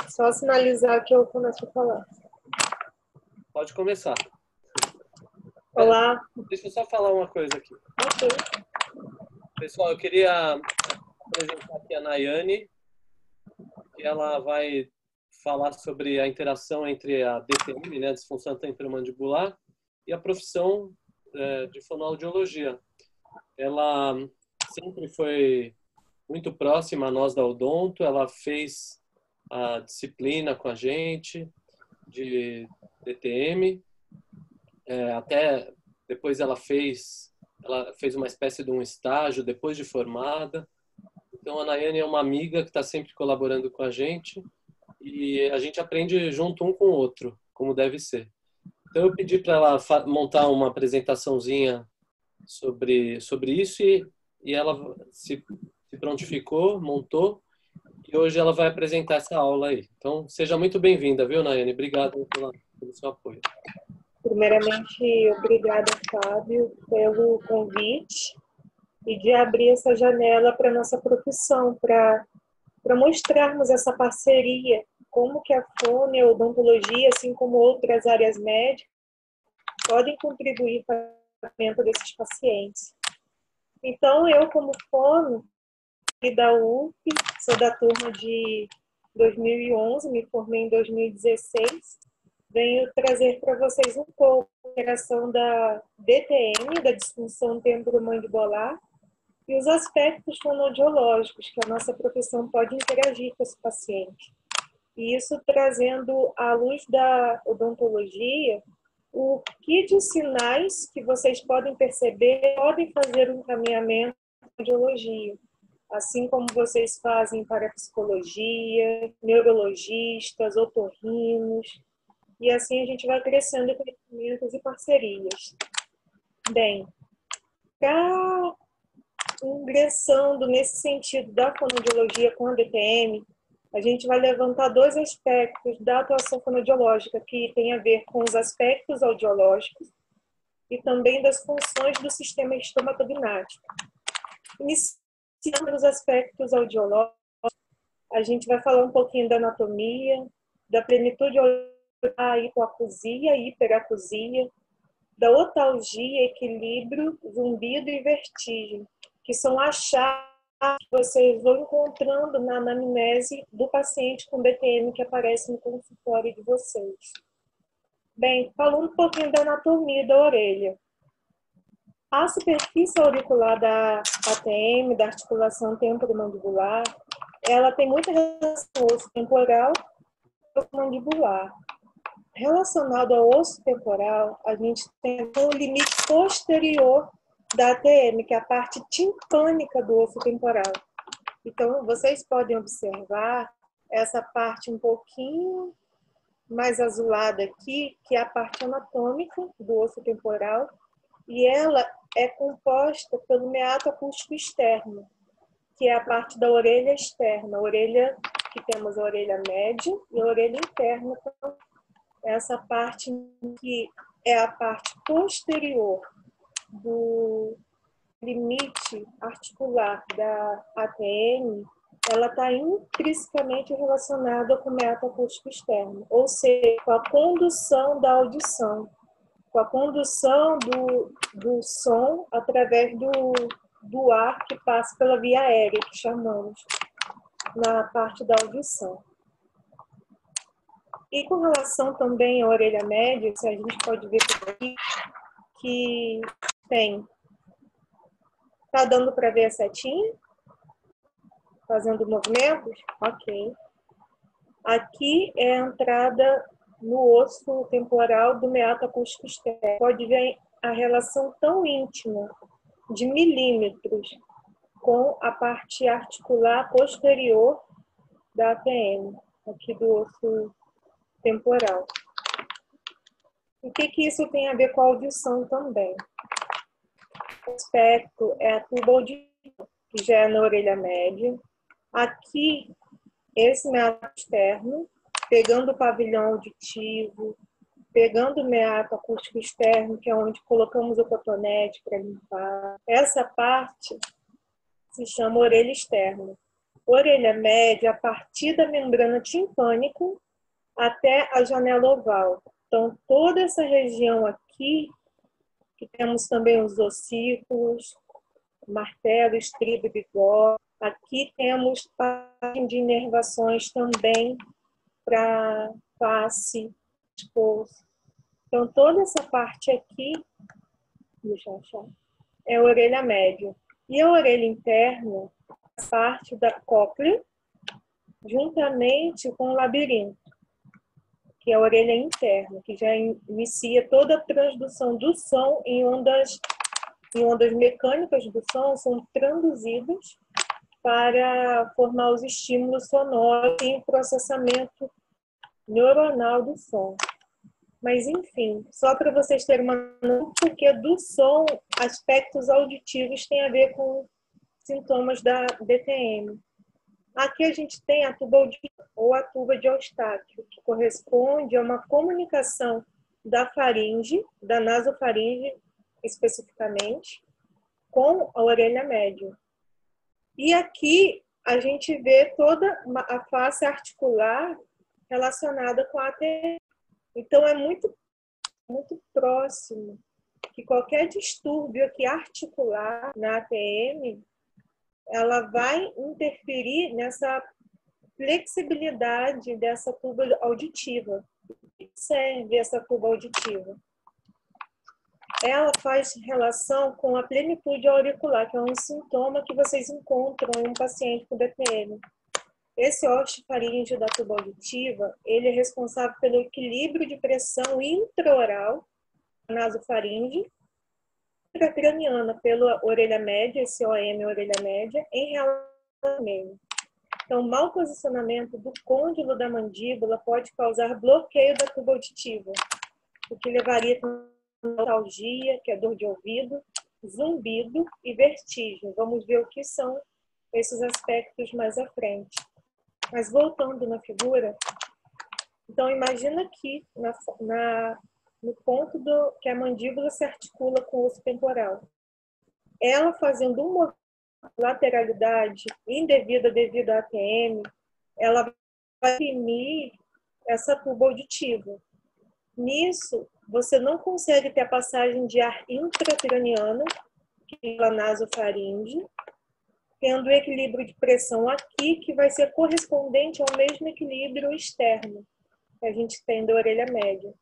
Só sinalizar que eu começo a falar. Pode começar. Olá. Deixa eu só falar uma coisa aqui. Ok. Pessoal, eu queria apresentar aqui a Nayane, que ela vai falar sobre a interação entre a DTM, né, disfunção temporomandibular, e a profissão de fonoaudiologia. Ela sempre foi muito próxima a nós da Odonto, ela fez a disciplina com a gente de DTM, até depois ela fez uma espécie de um estágio depois de formada. Então a Nayane é uma amiga que está sempre colaborando com a gente e a gente aprende junto um com o outro, como deve ser. Então eu pedi para ela montar uma apresentaçãozinha sobre isso e ela se prontificou, montou e hoje ela vai apresentar essa aula aí. Então seja muito bem-vinda, viu, Nayane? Obrigado pelo seu apoio. Primeiramente, obrigada, Fábio, pelo convite e de abrir essa janela para a nossa profissão, para mostrarmos essa parceria, como que a fono e a odontologia, assim como outras áreas médicas, podem contribuir para o tratamento desses pacientes. Então, eu, como fono, da UF, sou da turma de 2011, me formei em 2016, venho trazer para vocês um pouco a interação da DTM, da disfunção temporomandibular, e os aspectos fonoaudiológicos que a nossa profissão pode interagir com esse paciente. E isso trazendo à luz da odontologia o que de sinais que vocês podem perceber podem fazer um encaminhamento para a audiologia, assim como vocês fazem para a psicologia, neurologistas, otorrinos, e assim a gente vai crescendo em conhecimentos e parcerias. Bem, para ingressando nesse sentido da fonoaudiologia com a DTM, a gente vai levantar dois aspectos da atuação fonoaudiológica, que tem a ver com os aspectos audiológicos e também das funções do sistema estomatognático. Iniciando os aspectos audiológicos, a gente vai falar um pouquinho da anatomia, da plenitude audiológica, hipoacusia e hiperacusia, da otalgia, equilíbrio, zumbido e vertigem, que são achados que vocês vão encontrando na anamnese do paciente com DTM que aparece no consultório de vocês. Bem, falando um pouquinho da anatomia da orelha. A superfície auricular da ATM, da articulação temporomandibular, ela tem muita relação com o osso temporal e mandibular. Relacionado ao osso temporal, a gente tem o limite posterior da ATM, que é a parte timpânica do osso temporal. Então, vocês podem observar essa parte um pouquinho mais azulada aqui, que é a parte anatômica do osso temporal, e ela é composta pelo meato acústico externo, que é a parte da orelha externa, a orelha que temos a orelha média e a orelha interna. Então, essa parte que é a parte posterior do limite articular da ATM, ela está intrinsecamente relacionada com o meato acústico externo, ou seja, com a condução da audição, com a condução do som através do ar que passa pela via aérea, que chamamos, na parte da audição. E com relação também à orelha média, a gente pode ver aqui que tem... Tá dando para ver a setinha? Fazendo movimentos? Ok. Aqui é a entrada no osso temporal do meato acústico externo. Pode ver a relação tão íntima, de milímetros, com a parte articular posterior da ATM, aqui do osso temporal. O que isso tem a ver com a audição também? O aspecto é a tuba auditiva, que já é na orelha média. Aqui, esse meato externo, pegando o pavilhão auditivo, pegando o meato acústico externo, que é onde colocamos o cotonete para limpar. Essa parte se chama orelha externa. orelha média a partir da membrana timpânica até a janela oval. Então, toda essa região aqui, que temos também os ossículos, martelo, estribo e bigode. Aqui temos parte de inervações também para face, pescoço. Então, toda essa parte aqui, deixa eu achar, é a orelha média. E a orelha interna, a parte da cóclea, juntamente com o labirinto, que é a orelha interna, que já inicia toda a transdução do som em ondas mecânicas do som, são transduzidas para formar os estímulos sonoros e o processamento neuronal do som. Mas, enfim, só para vocês terem uma noção, porque do som, aspectos auditivos têm a ver com sintomas da DTM. Aqui a gente tem a tuba auditiva, ou a tuba de Eustáquio, que corresponde a uma comunicação da faringe, da nasofaringe especificamente, com a orelha média. E aqui a gente vê toda a face articular relacionada com a ATM. Então, é muito próximo que qualquer distúrbio aqui articular na ATM, ela vai interferir nessa flexibilidade dessa tuba auditiva. O que serve essa tuba auditiva? Ela faz relação com a plenitude auricular, que é um sintoma que vocês encontram em um paciente com DTM. Esse osteofaríngeo da tuba auditiva, ele é responsável pelo equilíbrio de pressão intraoral, nasofaringe, intracraniana pela orelha média, esse OM orelha média, em relação ao meio. Então, o mau posicionamento do côndilo da mandíbula pode causar bloqueio da tuba auditiva, o que levaria a nostalgia, que é dor de ouvido, zumbido e vertigem. Vamos ver o que são esses aspectos mais à frente. Mas voltando na figura, então imagina aqui no ponto que a mandíbula se articula com o osso temporal. Ela fazendo uma lateralidade indevida devido à ATM, ela vai imprimir essa tuba auditiva. Nisso, você não consegue ter a passagem de ar intracraniano, que é a nasofaringe, tendo o equilíbrio de pressão aqui, que vai ser correspondente ao mesmo equilíbrio externo que a gente tem da orelha média.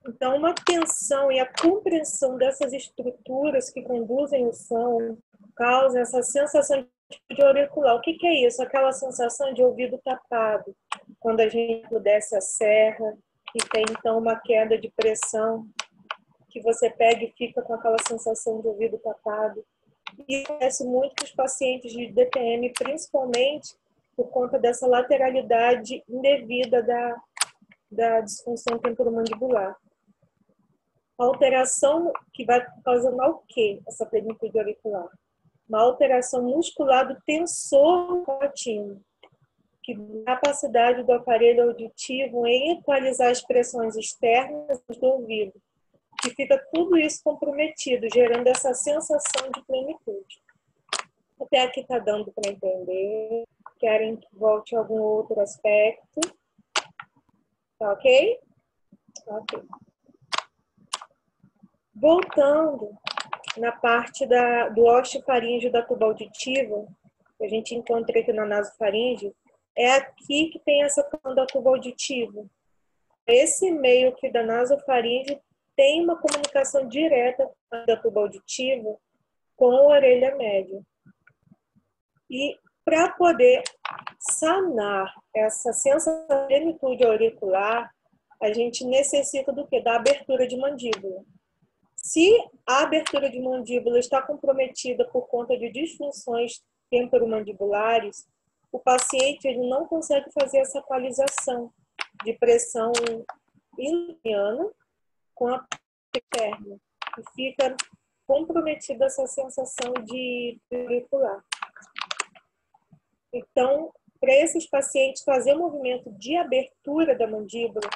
Então, uma tensão e a compreensão dessas estruturas que conduzem o som causa essa sensação de auricular. O que é isso? Aquela sensação de ouvido tapado, quando a gente desce a serra e tem, então, uma queda de pressão, que você pega e fica com aquela sensação de ouvido tapado. E acontece muito com os pacientes de DTM, principalmente por conta dessa lateralidade indevida da disfunção temporomandibular. A alteração que vai causando o quê? Essa plenitude auricular. Uma alteração muscular do tensor palatino, que dá a capacidade do aparelho auditivo em equalizar as pressões externas do ouvido, que fica tudo isso comprometido, gerando essa sensação de plenitude. Até aqui está dando para entender. Querem que volte a algum outro aspecto? Tá ok? Ok. Voltando na parte do osteofaríngeo da tuba auditiva, que a gente encontra aqui na nasofaringe, é aqui que tem essa questão da tuba auditiva. Esse meio aqui da nasofaringe tem uma comunicação direta da tuba auditiva com a orelha média. E para poder sanar essa sensação de plenitude auricular, a gente necessita do quê? Da abertura de mandíbula. Se a abertura de mandíbula está comprometida por conta de disfunções temporomandibulares, o paciente ele não consegue fazer essa equalização de pressão interna com a externa. E fica comprometida essa sensação de auricular. Então, para esses pacientes, fazer um movimento de abertura da mandíbula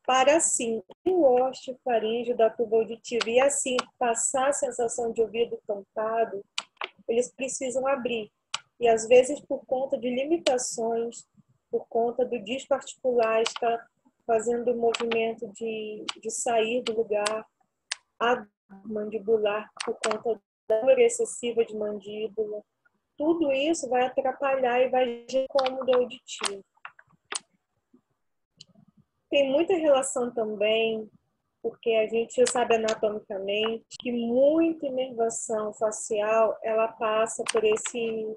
para, assim, o osteofaríngeo da tuba auditiva e, assim, passar a sensação de ouvido tampado, eles precisam abrir. E às vezes, por conta de limitações, por conta do disco articular estar fazendo o movimento de sair do lugar, a mandibular por conta da dor excessiva de mandíbula, tudo isso vai atrapalhar e vai gerar incômodo auditivo. Tem muita relação também, porque a gente sabe anatomicamente que muita inervação facial ela passa por esse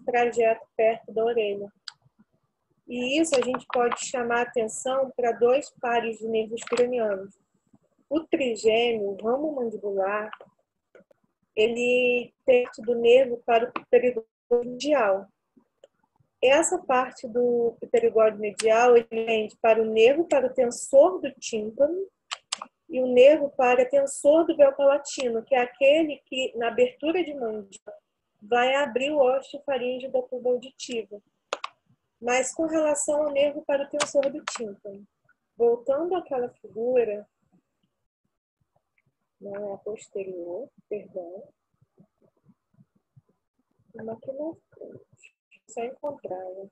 trajeto perto da orelha. E isso a gente pode chamar atenção para dois pares de nervos cranianos. O trigêmeo, o ramo mandibular, ele perto do nervo para o pterigóide medial. Essa parte do pterigóide medial ele rende para o nervo para o tensor do tímpano e o nervo para tensor do véu palatino, que é aquele que, na abertura de mandíbula, vai abrir o osteofaríngeo da tuba auditiva. Mas com relação ao nervo para o tensor do tímpano, voltando àquela figura, não é a posterior, perdão, uma aqui na frente, só encontrá-la.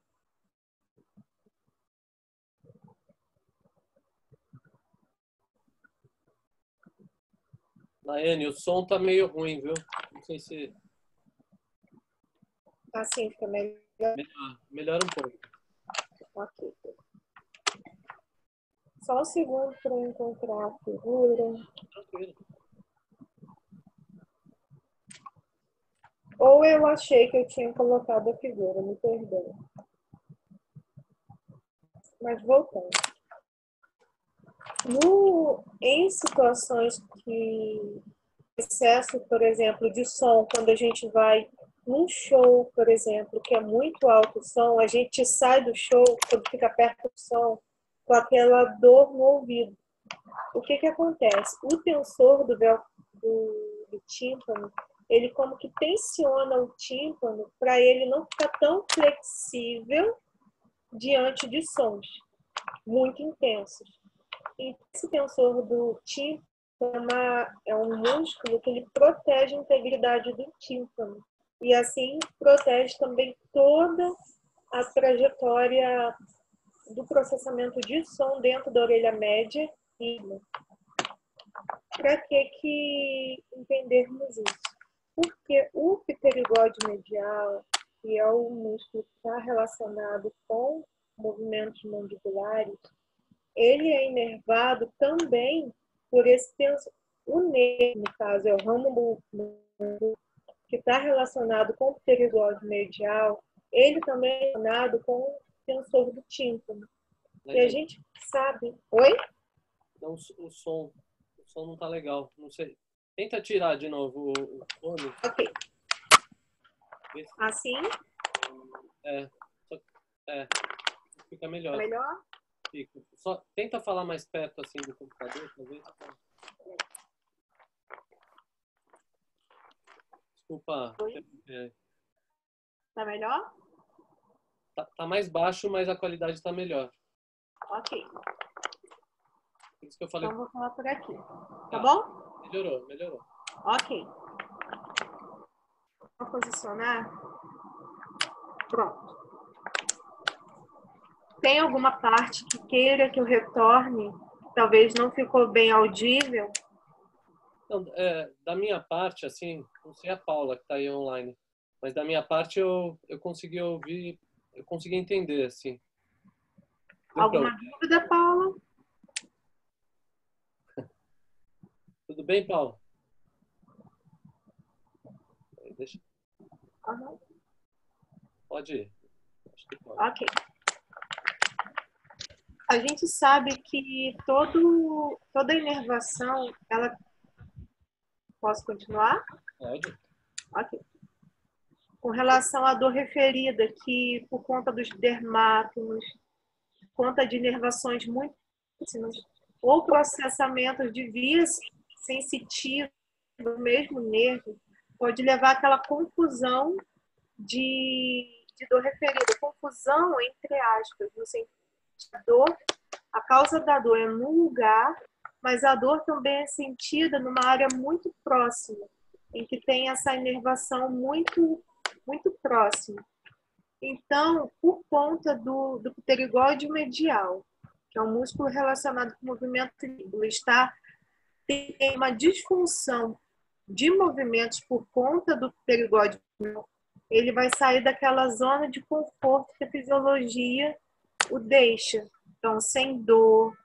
Nayane, o som tá meio ruim, viu? Não sei se... Assim fica melhor? Melhora um pouco. Ok. Só um segundo para eu encontrar a figura. Tranquilo. Ou eu achei que eu tinha colocado a figura, me perdoe. Mas voltando. Em situações que excesso, por exemplo, de som, quando a gente vai num show, por exemplo, que é muito alto o som, a gente sai do show, quando fica perto do som, com aquela dor no ouvido. O que acontece? O tensor do tímpano, ele como que tensiona o tímpano para ele não ficar tão flexível diante de sons muito intensos. E esse tensor do tímpano é um músculo que ele protege a integridade do tímpano. E assim protege também toda a trajetória do processamento de som dentro da orelha média. Para que entendermos isso? Porque o pterigóide medial, que é o músculo que está relacionado com movimentos mandibulares, ele é inervado também por esse tensor. O nervo, no caso, é o ramo que está relacionado com o pterigóide medial, ele também é relacionado com o tensor do tímpano. E a gente sabe... Oi? Não, o som não tá legal. Não sei. Tenta tirar de novo o fone. Ok. Assim? Fica melhor. Melhor? Fica. Só tenta falar mais perto assim do computador, talvez. Desculpa. Tá melhor? Tá mais baixo, mas a qualidade tá melhor. Ok. Por isso que eu falei. Então vou falar por aqui. Tá bom? Melhorou. Ok. Vou posicionar. Pronto. Tem alguma parte que queira que eu retorne? Talvez não ficou bem audível? Então, da minha parte, assim, não sei a Paula que está aí online, mas da minha parte eu consegui ouvir, eu consegui entender, assim. Alguma dúvida, Paula? Tudo bem, Paula? Deixa. Uhum. Pode ir. Acho que pode. Ok. A gente sabe que toda inervação, ela... Posso continuar? Pode. Ok. Com relação à dor referida, que por conta dos dermátomos, por conta de inervações muito próximas, ou processamentos de vias sensitivas do mesmo nervo, pode levar àquela confusão de dor referida. Confusão, entre aspas, no sentido de dor, a causa da dor é num lugar, mas a dor também é sentida numa área muito próxima. em que tem essa inervação muito, muito próxima. Então, por conta do pterigóide medial, que é um músculo relacionado com o movimento líquido, tem uma disfunção de movimentos por conta do pterigóide medial, ele vai sair daquela zona de conforto que a fisiologia o deixa. Então, sem dor,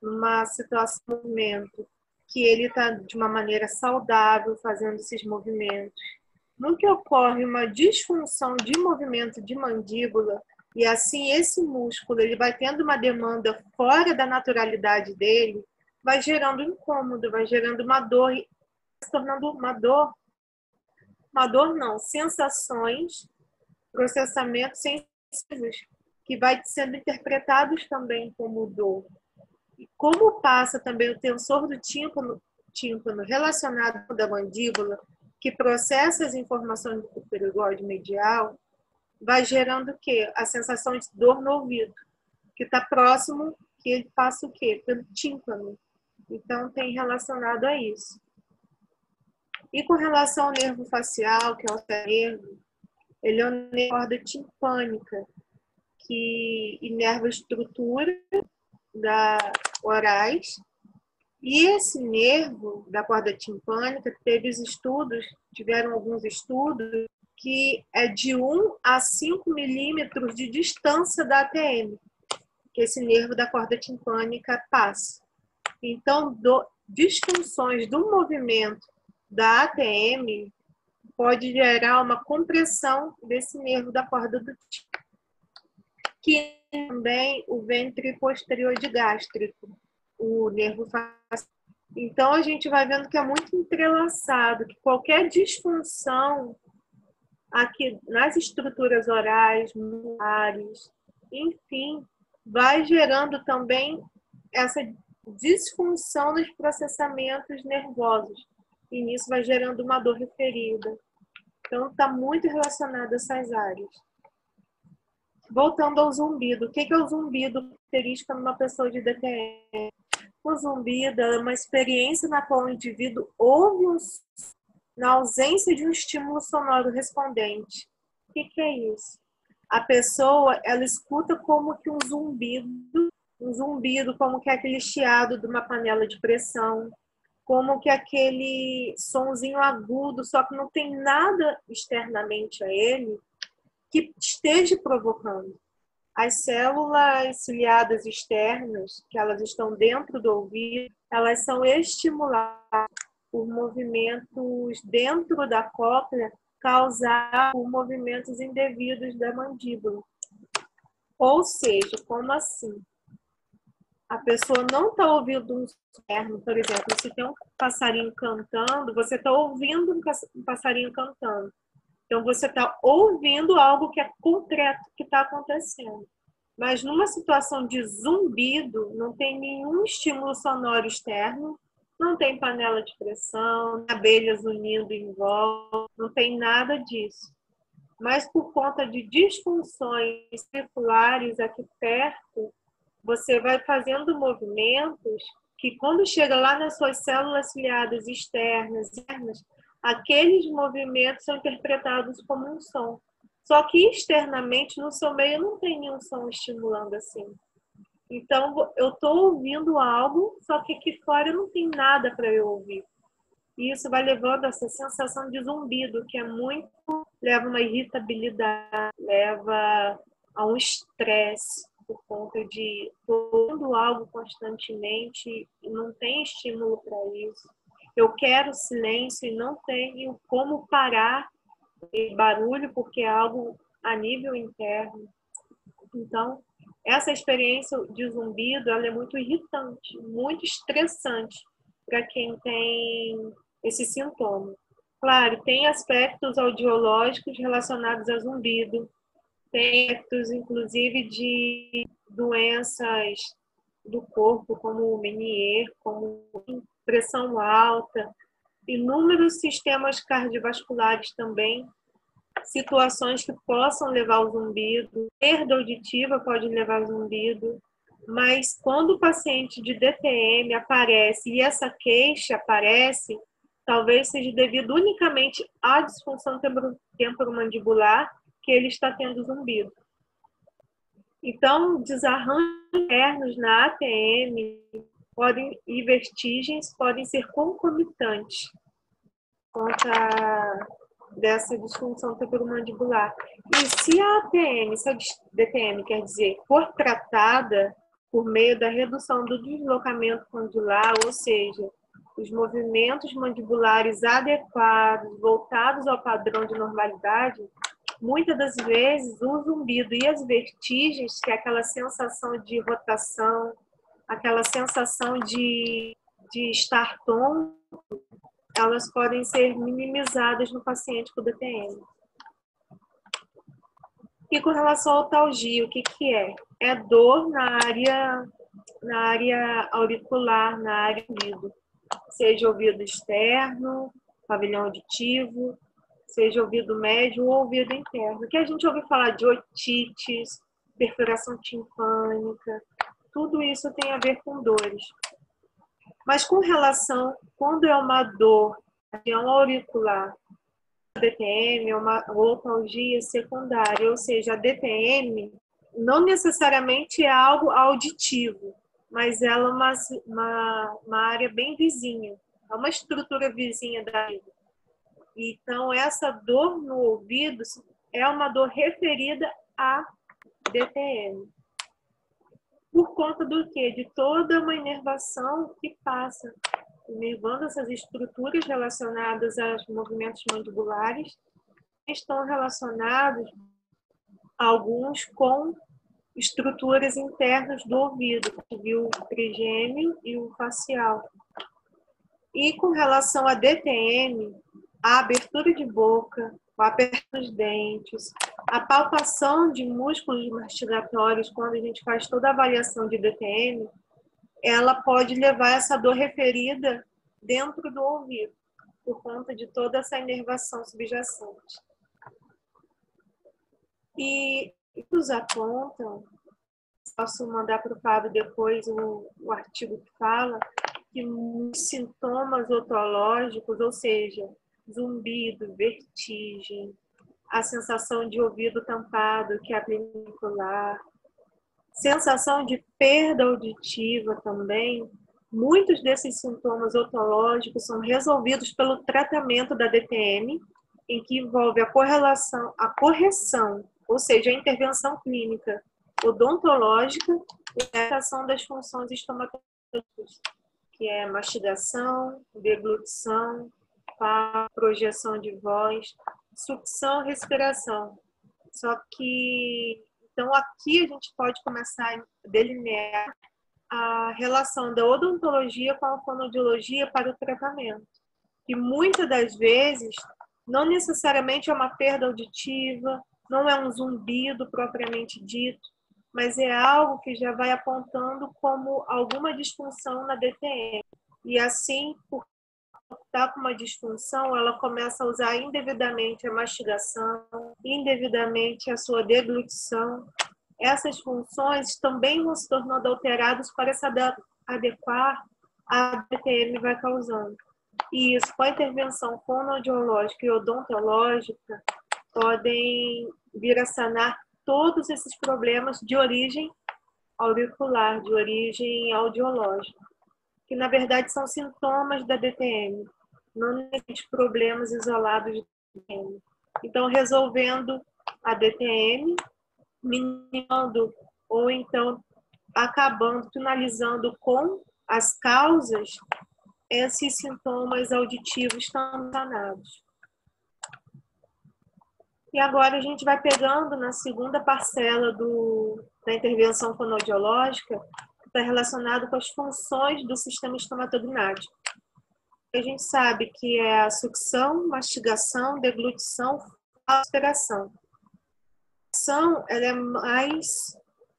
numa situação de movimento, que ele está de uma maneira saudável fazendo esses movimentos. No que ocorre uma disfunção de movimento de mandíbula, e assim esse músculo ele vai tendo uma demanda fora da naturalidade dele, vai gerando incômodo, vai gerando uma dor, se tornando uma dor não, sensações, processamentos sensíveis, que vai sendo interpretados também como dor. E como passa também o tensor do tímpano relacionado com o da mandíbula, que processa as informações do pterigóide medial, vai gerando o quê? A sensação de dor no ouvido, que está próximo, que ele passa o quê? Pelo tímpano. Então, tem relacionado a isso. E com relação ao nervo facial, que é o nervo, ele é uma corda timpânica, que inerva a estrutura orais. E esse nervo da corda timpânica tiveram alguns estudos, que é de 1 a 5 milímetros de distância da ATM, que esse nervo da corda timpânica passa. Então, disfunções do movimento da ATM pode gerar uma compressão desse nervo da corda do tímpano, que também o ventre posterior gástrico, o nervo facial. Então, a gente vai vendo que é muito entrelaçado, que qualquer disfunção aqui nas estruturas orais, molares, enfim, vai gerando também essa disfunção nos processamentos nervosos. E nisso vai gerando uma dor referida. Então, está muito relacionado a essas áreas. Voltando ao zumbido. O que é o zumbido característico numa pessoa de DTM? O zumbido é uma experiência na qual o indivíduo ouve na ausência de um estímulo sonoro respondente. O que é isso? A pessoa, ela escuta como que um zumbido como que aquele chiado de uma panela de pressão, como que aquele sonzinho agudo, só que não tem nada externamente a ele que esteja provocando. As células ciliadas externas, que elas estão dentro do ouvido, elas são estimuladas por movimentos dentro da cóclea causados por movimentos indevidos da mandíbula. Ou seja, como assim? A pessoa não está ouvindo um externo, por exemplo, se tem um passarinho cantando, você está ouvindo um passarinho cantando. Então, você está ouvindo algo que é concreto que está acontecendo. Mas numa situação de zumbido, não tem nenhum estímulo sonoro externo, não tem panela de pressão, abelhas unindo em volta, não tem nada disso. Mas por conta de disfunções circulares aqui perto, você vai fazendo movimentos que, quando chega lá nas suas células ciliadas externas, aqueles movimentos são interpretados como um som. Só que externamente, no seu meio, não tem nenhum som estimulando assim. Então, eu estou ouvindo algo, só que aqui fora não tem nada para eu ouvir. E isso vai levando a essa sensação de zumbido, que leva a uma irritabilidade, leva a um estresse, por conta de ouvindo algo constantemente e não tem estímulo para isso. Eu quero silêncio e não tenho como parar o barulho, porque é algo a nível interno. Então, essa experiência de zumbido, ela é muito irritante, muito estressante para quem tem esse sintoma. Claro, tem aspectos audiológicos relacionados a zumbido, tem aspectos, inclusive, de doenças do corpo, como o Meniere, como pressão alta, inúmeros sistemas cardiovasculares também, situações que possam levar ao zumbido, perda auditiva pode levar ao zumbido, mas quando o paciente de DTM aparece e essa queixa aparece, talvez seja devido unicamente à disfunção temporomandibular que ele está tendo zumbido. Então, desarranjos internos na ATM e vertigens podem ser concomitantes contra dessa disfunção temporomandibular. E se a ATM, se a DTM, quer dizer, for tratada por meio da redução do deslocamento condilar, ou seja, os movimentos mandibulares adequados, voltados ao padrão de normalidade, muitas das vezes o zumbido e as vertigens, que é aquela sensação de rotação, aquela sensação de estar tonto, elas podem ser minimizadas no paciente com DTM. E com relação à otalgia, o que é? É dor na área auricular, na área do ouvido. Seja ouvido externo, pavilhão auditivo, seja ouvido médio ou ouvido interno. Que a gente ouve falar de otites, perfuração timpânica, tudo isso tem a ver com dores. Mas com relação, quando é uma dor auricular, a DTM é uma otalgia secundária, ou seja, a DTM não necessariamente é algo auditivo, mas ela é uma área bem vizinha, é uma estrutura vizinha da vida. Então, essa dor no ouvido é uma dor referida à DTM. Por conta do quê? De toda uma inervação que passa, inervando essas estruturas relacionadas aos movimentos mandibulares, estão relacionados, alguns, com estruturas internas do ouvido, o trigêmeo e o facial. E com relação à DTM, a abertura de boca, o aperto dos dentes, a palpação de músculos mastigatórios, quando a gente faz toda a avaliação de DTM, ela pode levar essa dor referida dentro do ouvido, por conta de toda essa inervação subjacente. E os apontam, posso mandar para o Fábio depois o artigo que fala, que muitos sintomas otológicos, ou seja, zumbido, vertigem, a sensação de ouvido tampado, que é a plenicular, sensação de perda auditiva também, muitos desses sintomas otológicos são resolvidos pelo tratamento da DTM, em que envolve a correção, ou seja, a intervenção clínica odontológica e a ação das funções estomatológicas, que é mastigação, deglutição, projeção de voz, sucção e respiração. Só que, então, aqui a gente pode começar a delinear a relação da odontologia com a fonoaudiologia para o tratamento. E muitas das vezes, não necessariamente é uma perda auditiva, não é um zumbido propriamente dito, mas é algo que já vai apontando como alguma disfunção na DTM. E assim, por estar com uma disfunção, ela começa a usar indevidamente a mastigação, indevidamente a sua deglutição. Essas funções também vão se tornando alteradas para se adequar à DTM vai causando. E isso, com a intervenção fonoaudiológica e odontológica, podem vir a sanar todos esses problemas de origem auricular, de origem audiológica, que na verdade são sintomas da DTM, não necessariamente problemas isolados de DTM. Então, resolvendo a DTM, minimando ou então acabando, finalizando com as causas, esses sintomas auditivos estão sanados. E agora a gente vai pegando na segunda parcela da intervenção fonoaudiológica, que está relacionado com as funções do sistema estomatognático. A gente sabe que é a sucção, mastigação, deglutição, aspiração. A sucção, ela é mais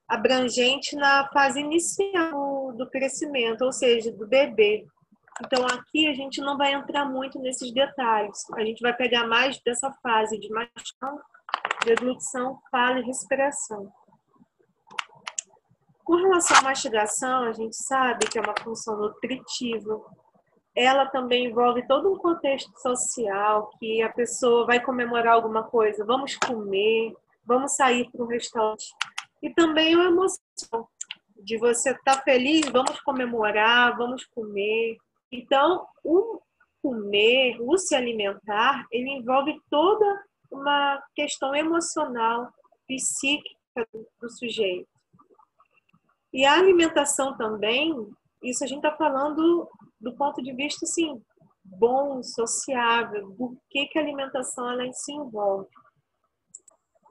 abrangente na fase inicial do crescimento, ou seja, do bebê. Então, aqui a gente não vai entrar muito nesses detalhes. A gente vai pegar mais dessa fase de mastigação, deglutição, fala e respiração. Com relação à mastigação, a gente sabe que é uma função nutritiva, ela também envolve todo um contexto social, que a pessoa vai comemorar alguma coisa, vamos comer, vamos sair para um restaurante. E também a emoção de você estar feliz, vamos comemorar, vamos comer. Então, o comer, o se alimentar, ele envolve toda uma questão emocional, psíquica do sujeito. E a alimentação também, isso a gente está falando do ponto de vista, assim, bom, sociável, do que a alimentação ela se envolve.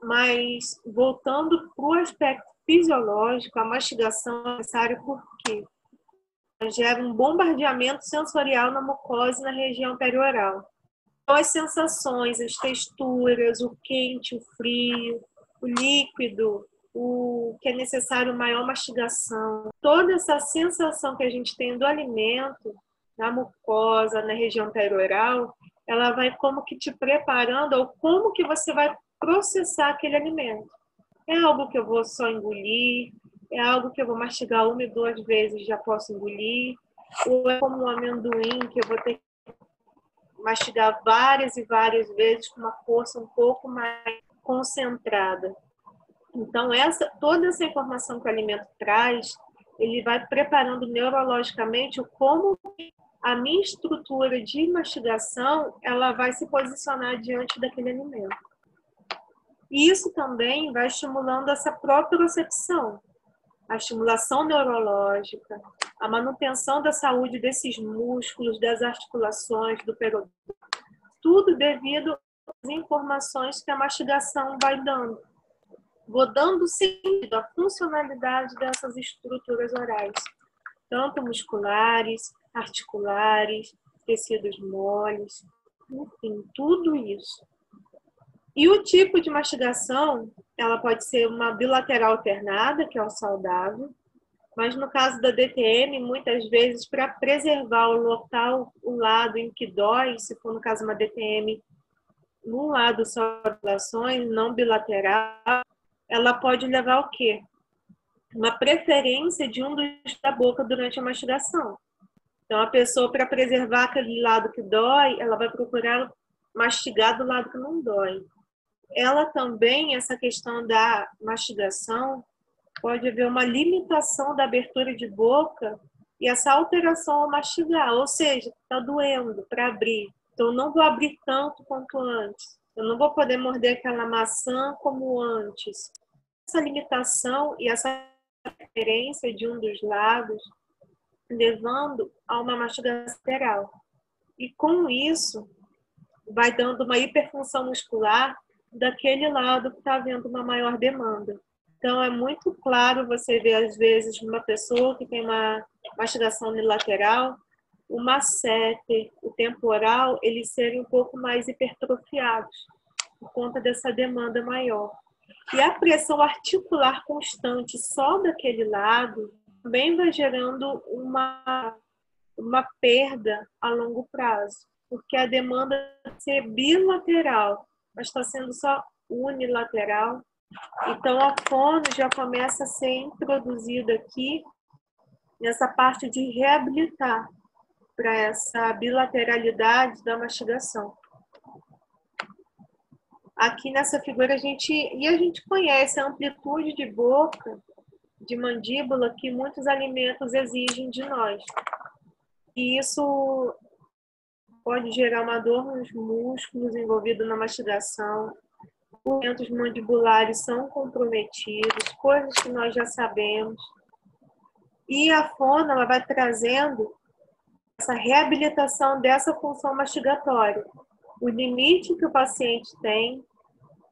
Mas, voltando para o aspecto fisiológico, a mastigação é necessária porque gera um bombardeamento sensorial na mucosa e na região perioral. Então, as sensações, as texturas, o quente, o frio, o líquido, o que é necessário maior mastigação, toda essa sensação que a gente tem do alimento, na mucosa, na região perioral, ela vai como que te preparando, ou como que você vai processar aquele alimento. É algo que eu vou só engolir, é algo que eu vou mastigar 1 e 2 vezes e já posso engolir, ou é como um amendoim que eu vou ter que mastigar várias e várias vezes com uma força um pouco mais concentrada. Então, toda essa informação que o alimento traz, ele vai preparando neurologicamente o como a minha estrutura de mastigação ela vai se posicionar diante daquele alimento. E isso também vai estimulando essa propriocepção, a estimulação neurológica, a manutenção da saúde desses músculos, das articulações, do periodonto, tudo devido às informações que a mastigação vai dando. Vou dando sentido à funcionalidade dessas estruturas orais, tanto musculares, articulares, tecidos moles, enfim, tudo isso. E o tipo de mastigação, ela pode ser uma bilateral alternada, que é o saudável, mas no caso da DTM, muitas vezes, para preservar o local, o lado em que dói, se for no caso uma DTM, num lado só das relações, não bilateral, ela pode levar ao quê? Uma preferência de um dos da boca durante a mastigação. Então, a pessoa, para preservar aquele lado que dói, ela vai procurar mastigar do lado que não dói. Ela também, essa questão da mastigação, pode haver uma limitação da abertura de boca e essa alteração ao mastigar, ou seja, está doendo para abrir. Então, eu não vou abrir tanto quanto antes. Eu não vou poder morder aquela maçã como antes. Essa limitação e essa preferência de um dos lados levando a uma mastigação lateral. E com isso, vai dando uma hiperfunção muscular daquele lado que está havendo uma maior demanda. Então, é muito claro você ver, às vezes, uma pessoa que tem uma mastigação unilateral, o masseter, o temporal, eles serem um pouco mais hipertrofiados, por conta dessa demanda maior. E a pressão articular constante só daquele lado também vai gerando uma perda a longo prazo, porque a demanda vai ser bilateral, mas está sendo só unilateral. Então, a fono já começa a ser introduzida aqui nessa parte de reabilitar para essa bilateralidade da mastigação. Aqui nessa figura a gente conhece a amplitude de boca, de mandíbula que muitos alimentos exigem de nós. E isso pode gerar uma dor nos músculos envolvidos na mastigação. Os movimentos mandibulares são comprometidos, coisas que nós já sabemos. E a fono ela vai trazendo essa reabilitação dessa função mastigatória. O limite que o paciente tem,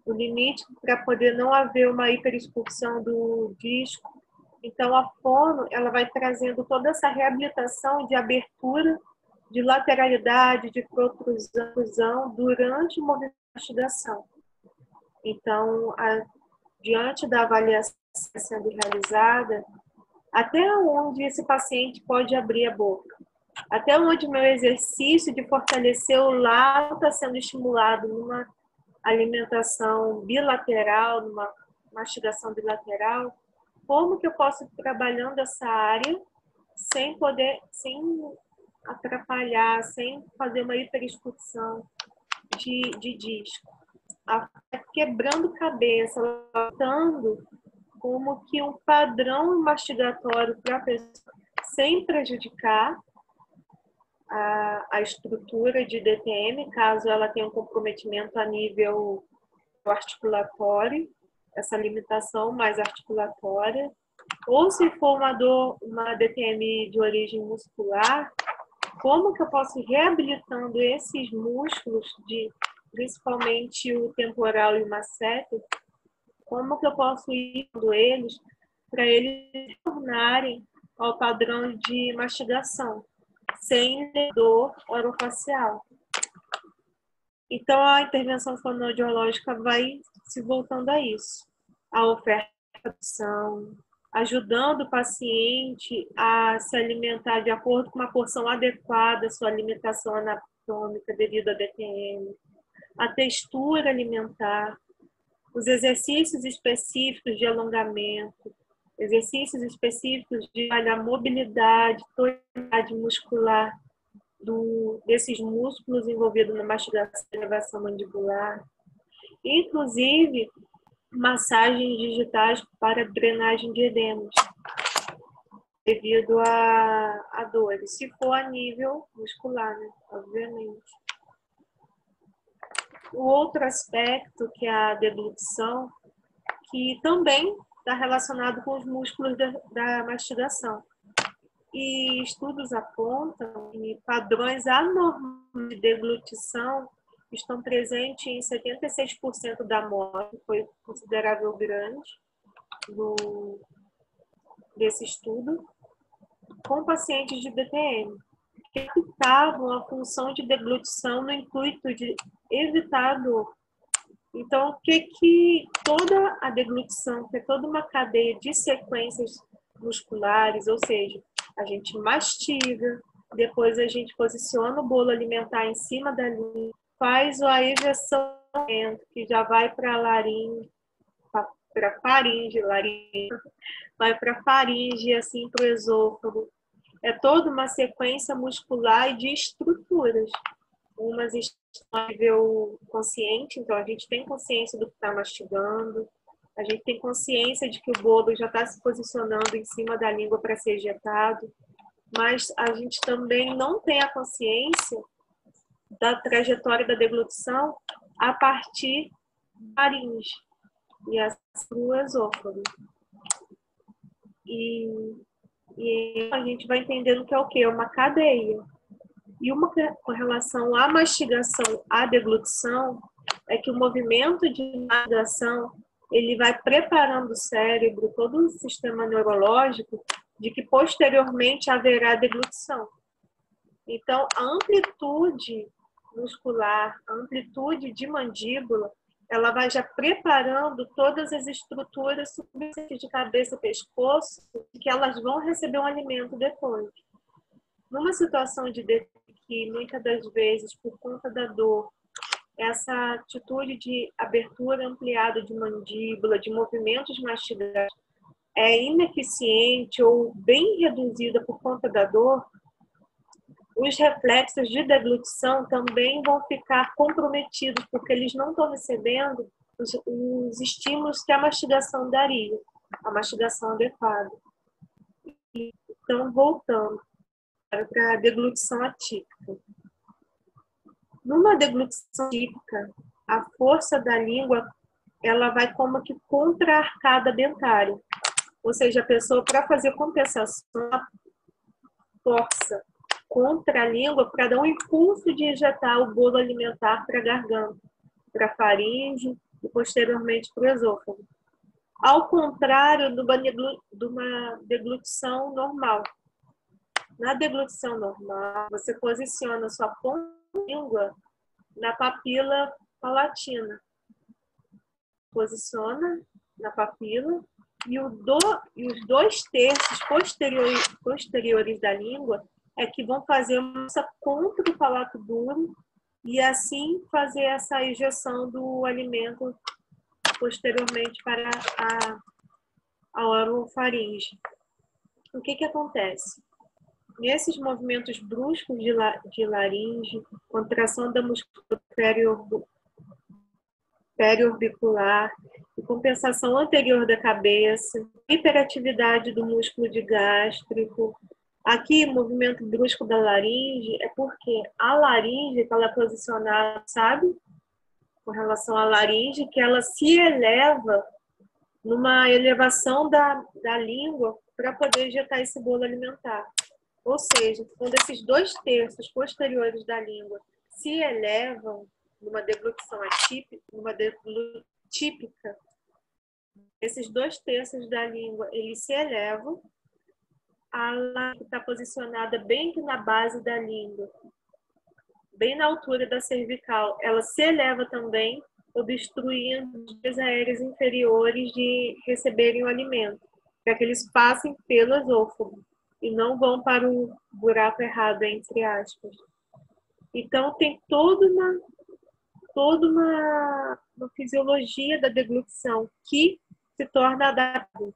o limite para poder não haver uma hiperexpulsão do disco. Então, a fono ela vai trazendo toda essa reabilitação de abertura, de lateralidade, de protrusão durante o movimento de mastigação. Então, diante da avaliação sendo realizada, até onde esse paciente pode abrir a boca? Até onde o meu exercício de fortalecer o lado está sendo estimulado numa alimentação bilateral, numa mastigação bilateral? Como que eu posso ir trabalhando essa área sem atrapalhar, sem fazer uma hiperexcursão de disco. Quebrando cabeça, lutando como que um padrão mastigatório para a pessoa, sem prejudicar a estrutura de DTM, caso ela tenha um comprometimento a nível articulatório, essa limitação mais articulatória, ou se for uma DTM de origem muscular, como que eu posso ir reabilitando esses músculos, principalmente o temporal e o masseter, como que eu posso ir com eles para eles retornarem ao padrão de mastigação, sem dor orofacial. Então, a intervenção fonoaudiológica vai se voltando a isso. A oferta de opção, ajudando o paciente a se alimentar de acordo com uma porção adequada à sua alimentação anatômica devido à DTM, a textura alimentar, os exercícios específicos de alongamento, exercícios específicos de mobilidade, tonicidade muscular desses músculos envolvidos na mastigação e elevação mandibular, inclusive massagens digitais para drenagem de edemas, devido a dores, se for a nível muscular, né? Obviamente. O outro aspecto, que é a deglutição, que também está relacionado com os músculos da mastigação. E estudos apontam que padrões anormais de deglutição estão presentes em 76% da morte, foi considerável grande desse estudo, com pacientes de DTM, que evitavam a função de deglutição no intuito de evitar a dor. Então, o que toda a deglutição, que é toda uma cadeia de sequências musculares, ou seja, a gente mastiga, depois a gente posiciona o bolo alimentar em cima da língua, faz a ejeção, que já vai para a laringe, para faringe, vai para a faringe e assim para o esôfago. É toda uma sequência muscular e de estruturas. Umas estão a nível consciente, então a gente tem consciência do que está mastigando, a gente tem consciência de que o bolo já está se posicionando em cima da língua para ser ejetado, mas a gente também não tem a consciência da trajetória da deglutição a partir da faringe e do esôfago. E a gente vai entendendo que é o quê? É uma cadeia. E uma com relação à mastigação, à deglutição, é que o movimento de mastigação, ele vai preparando o cérebro, todo o sistema neurológico, de que posteriormente haverá deglutição. Então, a amplitude muscular, a amplitude de mandíbula, ela vai já preparando todas as estruturas subjacentes de cabeça e pescoço, que elas vão receber um alimento depois. Numa situação de que muitas das vezes, por conta da dor, essa atitude de abertura ampliada de mandíbula, de movimentos mastigados, é ineficiente ou bem reduzida por conta da dor, os reflexos de deglutição também vão ficar comprometidos, porque eles não estão recebendo os estímulos que a mastigação daria, a mastigação adequada. Então, voltando para a deglutição atípica. Numa deglutição típica, a força da língua ela vai como que contra a arcada dentária. Ou seja, a pessoa, para fazer compensação, força contra a língua para dar um impulso de injetar o bolo alimentar para a garganta, para a faringe e posteriormente para o esôfago. Ao contrário de uma deglutição normal. Na deglutição normal, você posiciona sua ponta da língua na papila palatina. Posiciona na papila e os 2/3 posteriores da língua é que vão fazer uma contra o palato duro e assim fazer essa ejeção do alimento posteriormente para a orofaringe. O que acontece? nesses movimentos bruscos de laringe, contração da musculatura periorbicular e compensação anterior da cabeça, hiperatividade do músculo digástrico. Aqui, movimento brusco da laringe é porque a laringe, ela é posicionada, sabe? Com relação à laringe, que ela se eleva numa elevação da língua para poder injetar esse bolo alimentar. Ou seja, quando esses 2/3 posteriores da língua se elevam numa deglutição típica, esses 2/3 da língua, eles se elevam, a língua está posicionada bem aqui na base da língua, bem na altura da cervical, ela se eleva também, obstruindo as vias aéreas inferiores de receberem o alimento, para que eles passem pelo esôfago e não vão para o buraco errado, entre aspas. Então, tem toda uma fisiologia da deglutição que se torna adaptável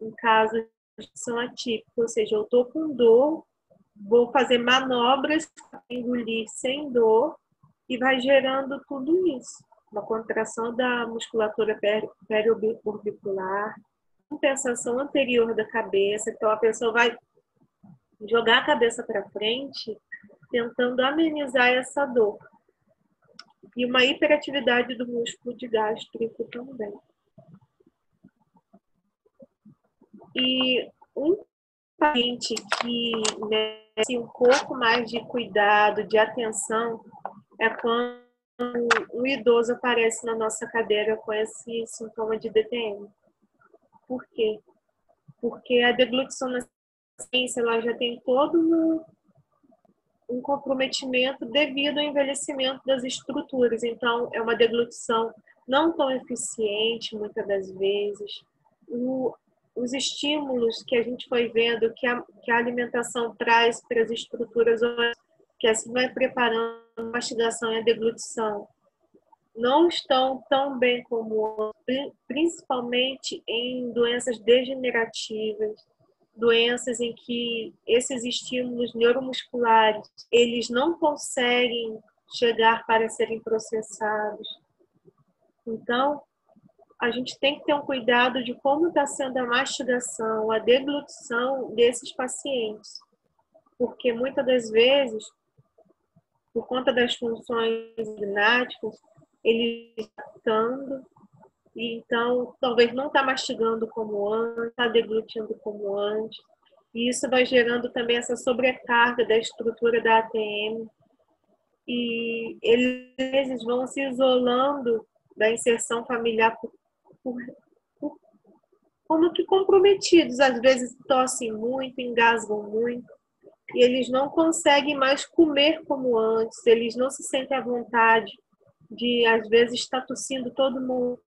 em caso de deglutição atípica, ou seja, eu estou com dor, vou fazer manobras para engolir sem dor e vai gerando tudo isso. Uma contração da musculatura periorbicular, compensação anterior da cabeça, então a pessoa vai jogar a cabeça para frente, tentando amenizar essa dor. E uma hiperatividade do músculo digástrico também. E um paciente que merece um pouco mais de cuidado, de atenção, é quando um idoso aparece na nossa cadeira com esse sintoma de DTM. Por quê? Porque a deglutição na ciência ela já tem todo um comprometimento devido ao envelhecimento das estruturas. Então, é uma deglutição não tão eficiente, muitas das vezes. Os estímulos que a gente foi vendo que a alimentação traz para as estruturas, que assim vai preparando a mastigação e a deglutição, não estão tão bem como principalmente em doenças degenerativas, doenças em que esses estímulos neuromusculares, eles não conseguem chegar para serem processados. Então, a gente tem que ter um cuidado de como está sendo a mastigação, a deglutição desses pacientes. Porque muitas das vezes, por conta das funções gináticas, ele está adaptando, e então talvez não está mastigando como antes, está deglutindo como antes. E isso vai gerando também essa sobrecarga da estrutura da ATM. E eles vão se isolando da inserção familiar como que comprometidos. Às vezes tossem muito, engasgam muito. E eles não conseguem mais comer como antes. Eles não se sentem à vontade de, às vezes, estar tossindo todo mundo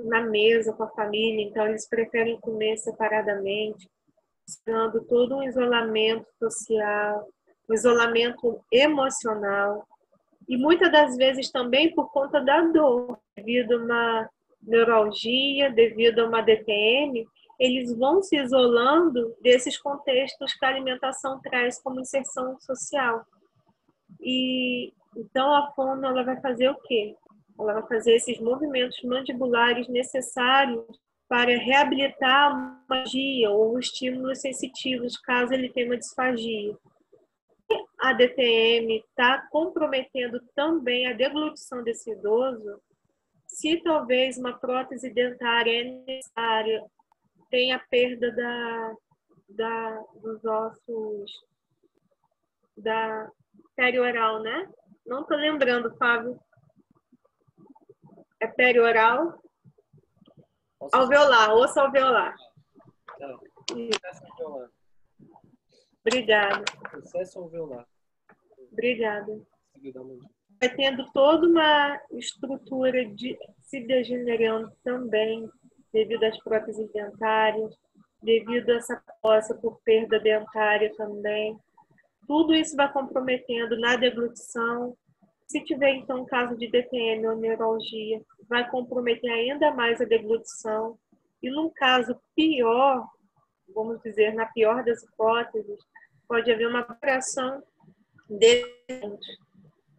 na mesa com a família, então eles preferem comer separadamente, dando todo um isolamento social, um isolamento emocional, e muitas das vezes também por conta da dor, devido a uma neuralgia, devido a uma DTM, eles vão se isolando desses contextos que a alimentação traz como inserção social. E então a fono ela vai fazer o quê? Ela vai fazer esses movimentos mandibulares necessários para reabilitar a magia ou estímulos sensitivos, caso ele tenha uma disfagia. A DTM está comprometendo também a deglutição desse idoso, se talvez uma prótese dentária é necessária, tem a perda dos ossos da perioral, né? Não estou lembrando, Fábio. É perioral? Alveolar, osso alveolar. Obrigada. Processo alveolar. Obrigada. Vai tendo toda uma estrutura se degenerando também, devido às próteses dentárias, devido a essa poça por perda dentária também. Tudo isso vai comprometendo na deglutição. Se tiver, então, caso de DTM ou neuralgia, vai comprometer ainda mais a deglutição. E, num caso pior, vamos dizer, na pior das hipóteses, pode haver uma variação de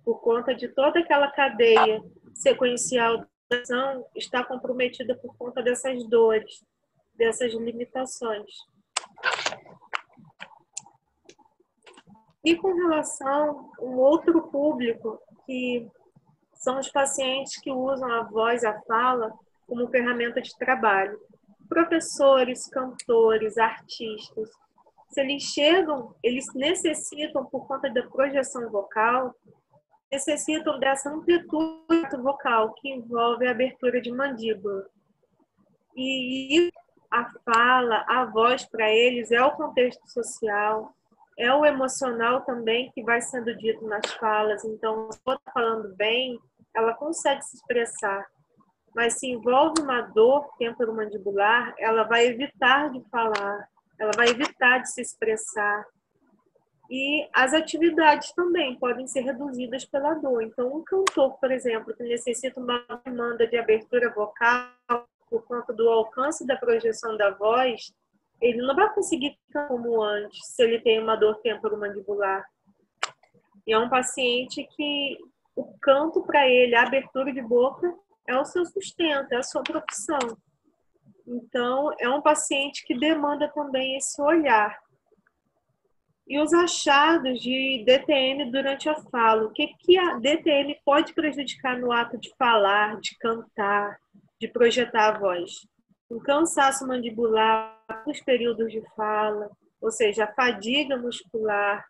por conta de toda aquela cadeia sequencial da ação está comprometida por conta dessas dores, dessas limitações. E com relação a um outro público, que são os pacientes que usam a voz, a fala, como ferramenta de trabalho. Professores, cantores, artistas. Se eles chegam, eles necessitam, por conta da projeção vocal, necessitam dessa amplitude vocal, que envolve a abertura de mandíbula. E a fala, a voz para eles é o contexto social, é o emocional também que vai sendo dito nas falas. Então, se ela está falando bem, ela consegue se expressar. Mas se envolve uma dor temporomandibular, ela vai evitar de falar, ela vai evitar de se expressar. E as atividades também podem ser reduzidas pela dor. Então, um cantor, por exemplo, que necessita uma demanda de abertura vocal por conta do alcance da projeção da voz, ele não vai conseguir cantar como antes, se ele tem uma dor temporomandibular. E é um paciente que o canto para ele, a abertura de boca, é o seu sustento, é a sua profissão. Então, é um paciente que demanda também esse olhar. E os achados de DTM durante a fala. O que a DTM pode prejudicar no ato de falar, de cantar, de projetar a voz? Um cansaço mandibular nos períodos de fala, ou seja, a fadiga muscular,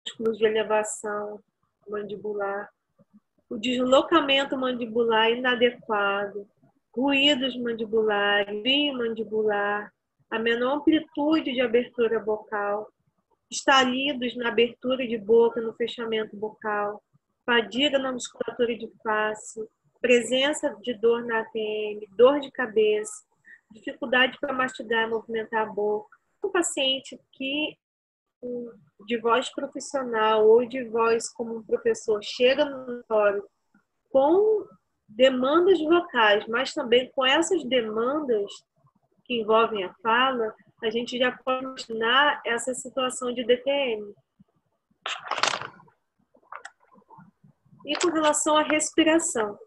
músculos de elevação mandibular, o deslocamento mandibular inadequado, ruídos mandibulares, brio mandibular, a menor amplitude de abertura bucal, estalidos na abertura de boca, no fechamento bucal, fadiga na musculatura de face, presença de dor na ATM, dor de cabeça, dificuldade para mastigar e movimentar a boca. Um paciente que, de voz profissional ou de voz como um professor, chega no consultório com demandas vocais, mas também com essas demandas que envolvem a fala, a gente já pode imaginar essa situação de DTM. E com relação à respiração.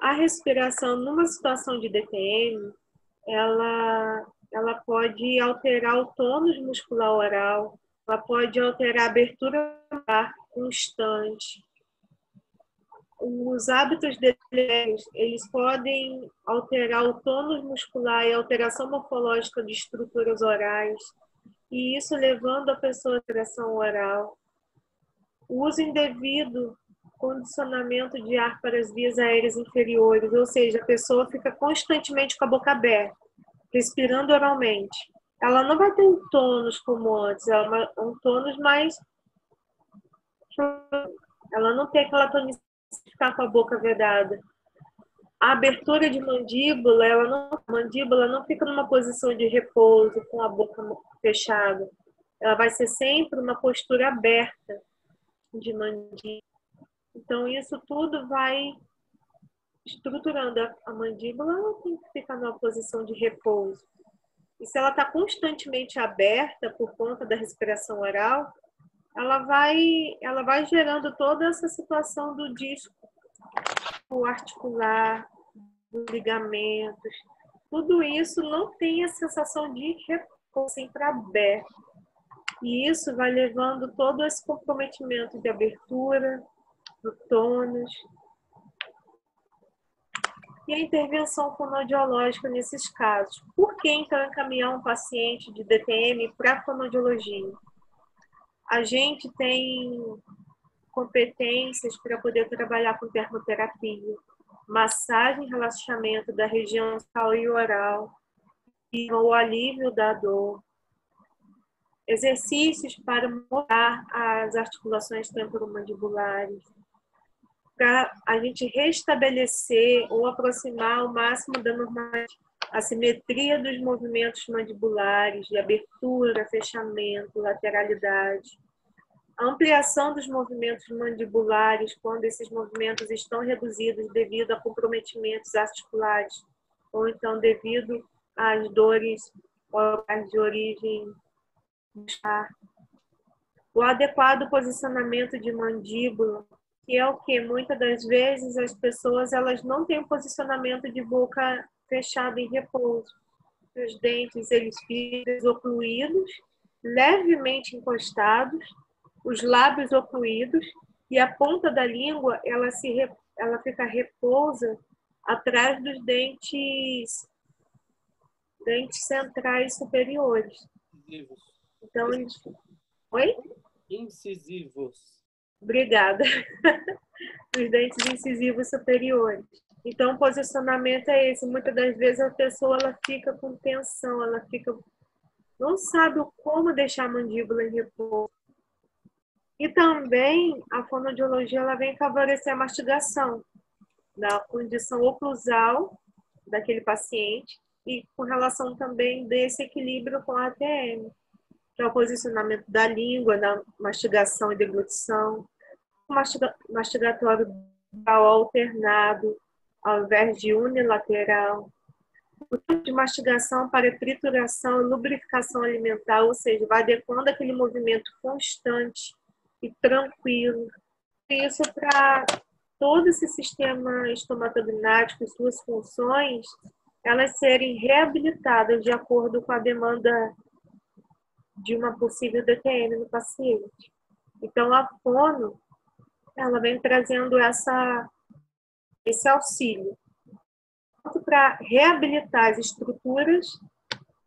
A respiração numa situação de DTM, ela pode alterar o tônus muscular oral, ela pode alterar a abertura constante. Os hábitos DTM, eles podem alterar o tônus muscular e a alteração morfológica de estruturas orais, e isso levando a pessoa à alteração oral. O uso indevido, condicionamento de ar para as vias aéreas inferiores, ou seja, a pessoa fica constantemente com a boca aberta, respirando oralmente. Ela não vai ter um tônus como antes, ela é um tônus mais... Ela não tem aquela tonicidade de ficar com a boca vedada. A abertura de mandíbula, a mandíbula não fica numa posição de repouso, com a boca fechada. Ela vai ser sempre uma postura aberta de mandíbula. Então, isso tudo vai estruturando a mandíbula, ela tem que ficar numa posição de repouso. E se ela está constantemente aberta por conta da respiração oral, ela vai gerando toda essa situação do disco articular, dos ligamentos. Tudo isso não tem a sensação de repouso, sempre aberto. E isso vai levando todo esse comprometimento de abertura, do tônus. E a intervenção fonoaudiológica nesses casos. Por que, então, encaminhar um paciente de DTM para a fonoaudiologia? A gente tem competências para poder trabalhar com termoterapia, massagem e relaxamento da região bucal e oral, e o alívio da dor, exercícios para mudar as articulações temporomandibulares, para a gente restabelecer ou aproximar ao máximo da normalidade a simetria dos movimentos mandibulares, de abertura, fechamento, lateralidade. A ampliação dos movimentos mandibulares, quando esses movimentos estão reduzidos devido a comprometimentos articulares, ou então devido às dores o lugar de origem muscular, o adequado posicionamento de mandíbula, que é o que muitas das vezes as pessoas elas não têm um posicionamento de boca fechada em repouso. Os dentes eles ficam ocluídos, levemente encostados, os lábios ocluídos e a ponta da língua ela fica repousa atrás dos dentes centrais superiores. Incisivos. Então eles... Oi? Incisivos. Obrigada. Os dentes incisivos superiores. Então, o posicionamento é esse. Muitas das vezes a pessoa ela fica com tensão, ela fica não sabe como deixar a mandíbula em repouso. E também a fonoaudiologia ela vem favorecer a mastigação da condição oclusal daquele paciente e com relação também desse equilíbrio com a ATM, que é o posicionamento da língua, da mastigação e deglutição, mastigatório alternado, ao invés de unilateral, o tipo de mastigação para trituração e lubrificação alimentar, ou seja, vai adequando aquele movimento constante e tranquilo. Isso para todo esse sistema estomatognático e suas funções, elas serem reabilitadas de acordo com a demanda de uma possível DTM no paciente. Então, a fono, ela vem trazendo esse auxílio, tanto para reabilitar as estruturas,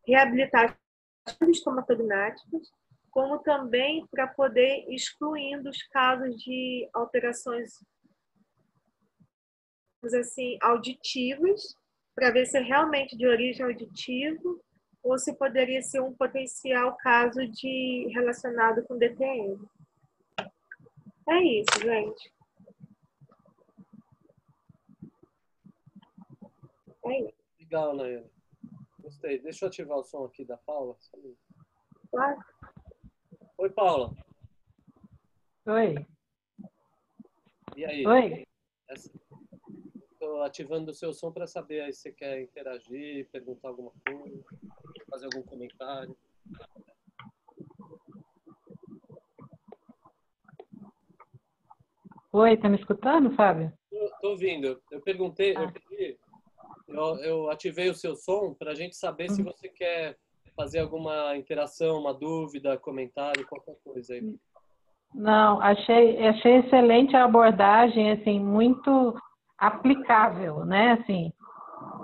reabilitar as estomatognáticas, como também para poder excluindo os casos de alterações assim, auditivas, para ver se é realmente de origem auditiva ou se poderia ser um potencial caso de relacionado com DTM. É isso, gente. É isso. Legal, Nayane. Gostei. Deixa eu ativar o som aqui da Paula. Claro. Oi, Paula. Oi. E aí? Oi. Estou ativando o seu som para saber aí se você quer interagir, perguntar alguma coisa, fazer algum comentário. Oi, tá me escutando, Fábio? Estou ouvindo. Eu perguntei, eu ativei o seu som para a gente saber se você quer fazer alguma interação, uma dúvida, comentário, qualquer coisa aí. Não, achei excelente a abordagem, assim, muito aplicável, né? Assim,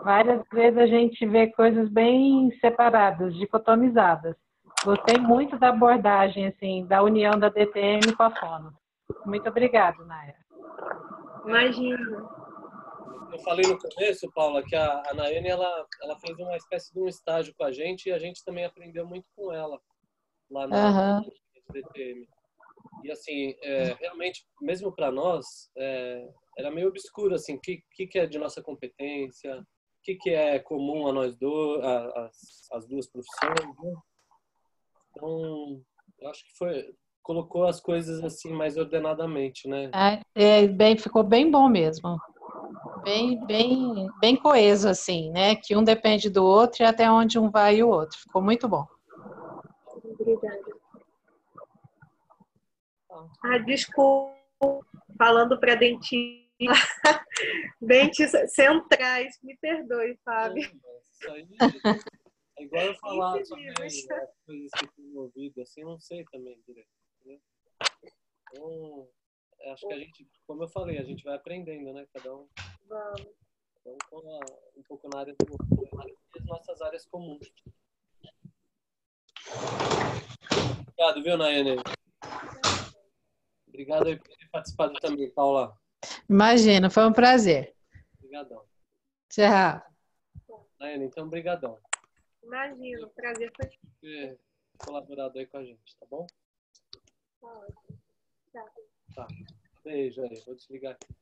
várias vezes a gente vê coisas bem separadas, dicotomizadas. Gostei muito da abordagem, assim, da união da DTM com a fono. Muito obrigada, Naya. Imagina. Eu falei no começo, Paula, que a Nayane, ela fez uma espécie de um estágio com a gente e a gente também aprendeu muito com ela lá na DTM. E assim, realmente, mesmo para nós, era meio obscuro, assim, o que é de nossa competência, o que é comum a nós dois, as duas profissões, né? Então, eu acho que colocou as coisas assim mais ordenadamente, né? Ficou bem bom mesmo. Bem coeso, assim, né? Que um depende do outro e até onde um vai e o outro. Ficou muito bom. Obrigada. Desculpa, falando para dentista, dentes centrais, me perdoe, Fábio. Isso aí é igual eu falar sobre as coisas que eu tenho ouvido, assim, eu não sei também direito. Né? Então, acho que a gente, como eu falei, a gente vai aprendendo, né? Cada um com um pouco na área do outro. E as nossas áreas comuns. Obrigado, viu, Nayane? Obrigado aí por ter participado também, Paula. Imagina, foi um prazer. Obrigadão. Tchau. Nayane, então, brigadão. Imagina, o prazer foi por ter colaborado aí com a gente, tá bom? ótimo. Tchau. Tá. Beijo aí, vou desligar aqui.